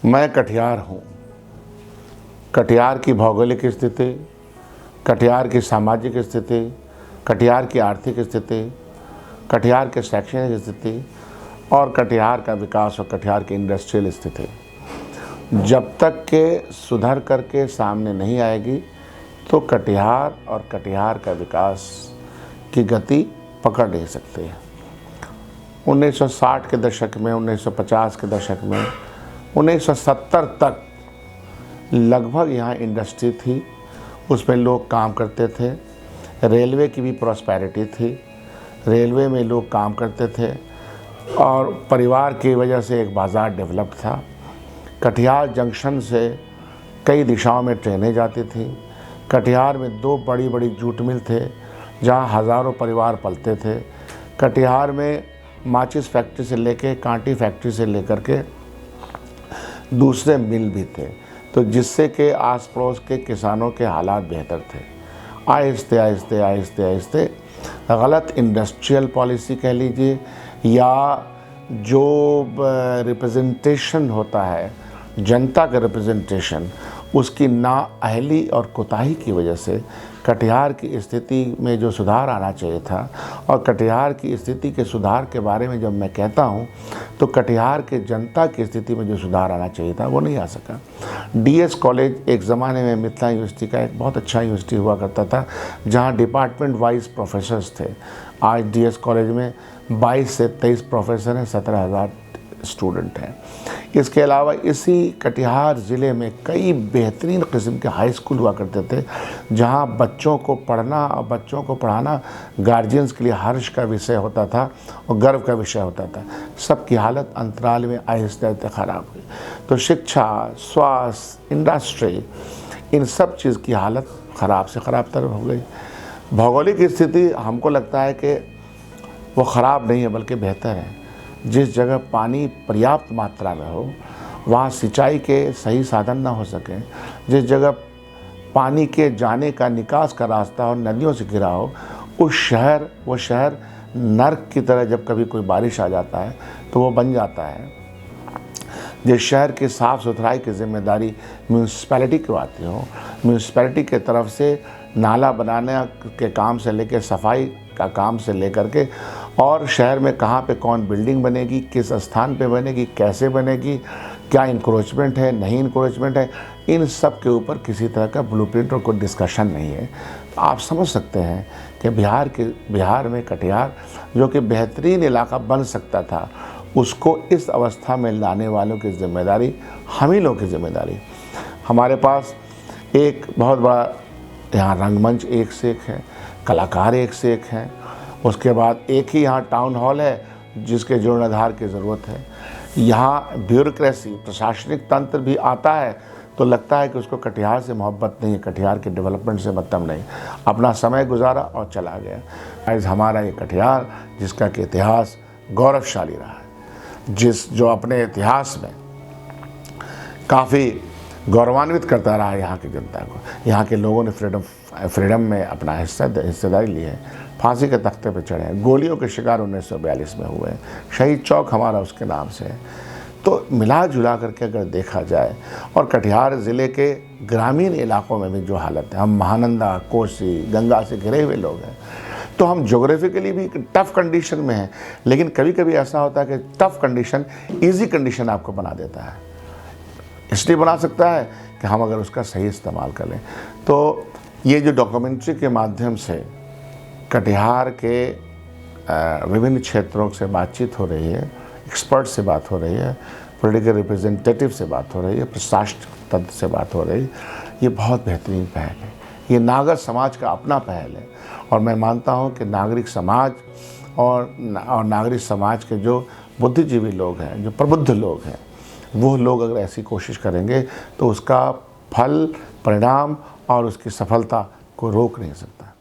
मैं कटिहार हूँ। कटिहार की भौगोलिक स्थिति, कटिहार की सामाजिक स्थिति, कटिहार की आर्थिक स्थिति, कटिहार के शैक्षणिक स्थिति और कटिहार का विकास और कटिहार की इंडस्ट्रियल स्थिति जब तक के सुधर करके सामने नहीं आएगी तो कटिहार और कटिहार का विकास की गति पकड़ नहीं सकते। 1960 के दशक में, 1950 के दशक में, 1970 तक लगभग यहाँ इंडस्ट्री थी, उसमें लोग काम करते थे। रेलवे की भी प्रॉस्पेरिटी थी, रेलवे में लोग काम करते थे और परिवार की वजह से एक बाज़ार डेवलप था। कटिहार जंक्शन से कई दिशाओं में ट्रेनें जाती थी। कटिहार में 2 बड़ी बड़ी जूट मिल थे जहाँ हज़ारों परिवार पलते थे। कटिहार में माचिस फैक्ट्री से लेके कांटी फैक्ट्री से लेकर के दूसरे मिल भी थे, तो जिससे कि आस पड़ोस के किसानों के हालात बेहतर थे। आहिस्ते आहिस्ते आहिस्ते आहिस्ते गलत इंडस्ट्रियल पॉलिसी कह लीजिए या जो रिप्रेजेंटेशन होता है, जनता का रिप्रेजेंटेशन, उसकी नाअहली और कोताही की वजह से कटिहार की स्थिति में जो सुधार आना चाहिए था, और कटिहार की स्थिति के सुधार के बारे में जब मैं कहता हूँ तो कटिहार के जनता की स्थिति में जो सुधार आना चाहिए था वो नहीं आ सका। डीएस कॉलेज एक ज़माने में मिथिला यूनिवर्सिटी का एक बहुत अच्छा यूनिवर्सिटी हुआ करता था जहाँ डिपार्टमेंट वाइज प्रोफेसर्स थे। आज डीएस कॉलेज में 22 से 23 प्रोफेसर हैं, 17,000 स्टूडेंट हैं। इसके अलावा इसी कटिहार ज़िले में कई बेहतरीन किस्म के हाई स्कूल हुआ करते थे जहां बच्चों को पढ़ना और बच्चों को पढ़ाना गार्जियंस के लिए हर्ष का विषय होता था और गर्व का विषय होता था। सबकी हालत अंतराल में आहिस्ते आहिस्ते ख़राब हुई। तो शिक्षा, स्वास्थ्य, इंडस्ट्री, इन सब चीज़ की हालत ख़राब से ख़राब तरफ हो गई। भौगोलिक स्थिति हमको लगता है कि वो ख़राब नहीं है बल्कि बेहतर है। जिस जगह पानी पर्याप्त मात्रा में हो वहाँ सिंचाई के सही साधन ना हो सके, जिस जगह पानी के जाने का निकास का रास्ता और नदियों से घिरा हो, वो शहर नर्क की तरह जब कभी कोई बारिश आ जाता है तो वो बन जाता है। जिस शहर की साफ़ सुथराई की जिम्मेदारी म्यूनसिपैलिटी को आती हो, म्यूनसिपैलिटी के तरफ से नाला बनाने के काम से लेकर सफाई का काम से लेकर के और शहर में कहाँ पे कौन बिल्डिंग बनेगी, किस स्थान पे बनेगी, कैसे बनेगी, क्या इंक्रोचमेंट है, नहीं इंक्रोचमेंट है, इन सब के ऊपर किसी तरह का ब्लूप्रिंट और कोई डिस्कशन नहीं है। आप समझ सकते हैं कि बिहार में कटिहार जो कि बेहतरीन इलाका बन सकता था, उसको इस अवस्था में लाने वालों की जिम्मेदारी हम ही लोगों की जिम्मेदारी। हमारे पास एक बहुत बड़ा यहाँ रंगमंच एक से एक है, कलाकार एक से एक हैं, उसके बाद एक ही यहाँ टाउन हॉल है जिसके जीर्णोद्धार की ज़रूरत है। यहाँ ब्यूरोक्रेसी, प्रशासनिक तंत्र भी आता है तो लगता है कि उसको कटिहार से मोहब्बत नहीं है, कटिहार के डेवलपमेंट से मतलब नहीं, अपना समय गुजारा और चला गया। आज हमारा ये कटिहार जिसका कि इतिहास गौरवशाली रहा है, जो अपने इतिहास में काफ़ी गौरवान्वित करता रहा है यहाँ की जनता को। यहाँ के लोगों ने फ्रीडम में अपना हिस्सेदारी ली है, फांसी के तख्ते पर चढ़े हैं, गोलियों के शिकार 1942 में हुए हैं, शहीद चौक हमारा उसके नाम से है। तो मिला जुला करके अगर देखा जाए और कटिहार ज़िले के ग्रामीण इलाकों में भी जो हालत है, हम महानंदा, कोसी, गंगा से घिरे हुए लोग हैं, तो हम ज्योग्राफिकली भी टफ़ कंडीशन में हैं। लेकिन कभी कभी ऐसा होता है कि टफ़ कंडीशन ईजी कंडीशन आपको बना देता है। इसलिए बना सकता है कि हम अगर उसका सही इस्तेमाल करें। तो ये जो डॉक्यूमेंट्री के माध्यम से कटिहार के विभिन्न क्षेत्रों से बातचीत हो रही है, एक्सपर्ट से बात हो रही है, पॉलिटिकल रिप्रेजेंटेटिव से बात हो रही है, प्रशासनिक तंत्र से बात हो रही है, ये बहुत बेहतरीन पहल है। ये नागर समाज का अपना पहल है और मैं मानता हूँ कि नागरिक समाज और नागरिक समाज के जो बुद्धिजीवी लोग हैं, जो प्रबुद्ध लोग हैं, वो लोग अगर ऐसी कोशिश करेंगे तो उसका फल, परिणाम और उसकी सफलता को रोक नहीं सकता।